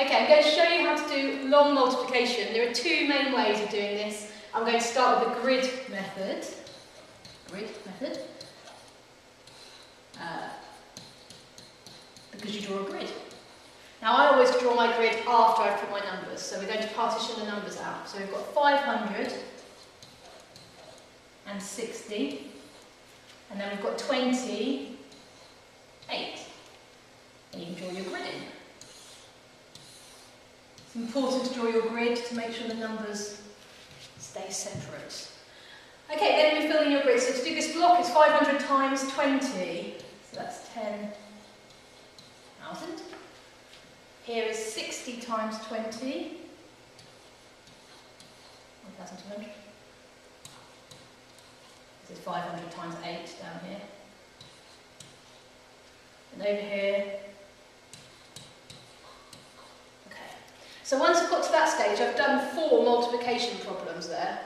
Okay, I'm going to show you how to do long multiplication. There are two main ways of doing this. I'm going to start with the grid method. Because you draw a grid. Now I always draw my grid after I've put my numbers, so we're going to partition the numbers out. So we've got 560, and then we've got 28. And you can draw your grid in. It's important to draw your grid to make sure the numbers stay separate. Okay, then we fill in your grid. So to do this block, it's 500 times 20. So that's 10,000. Here is 60 times 20. 1,200. This is 500 times 8 down here. And over here. Okay. So once I've got to that stage, I've done 4 multiplication problems there.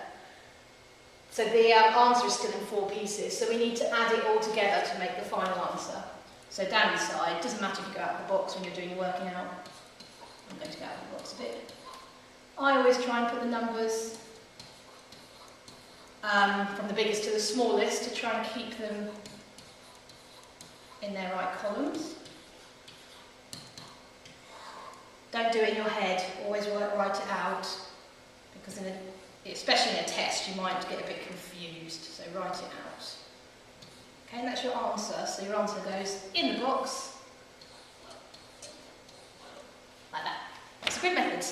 So the answer is still in 4 pieces, so we need to add it all together to make the final answer. So down the side, doesn't matter if you go out of the box when you're doing your working out. I'm going to go out of the box a bit. I always try and put the numbers from the biggest to the smallest to try and keep them in their right columns. Don't do it in your head, always write it out, because especially in a test you might get a bit confused, so write it out. Okay, and that's your answer, so your answer goes in the box, like that. That's a grid method.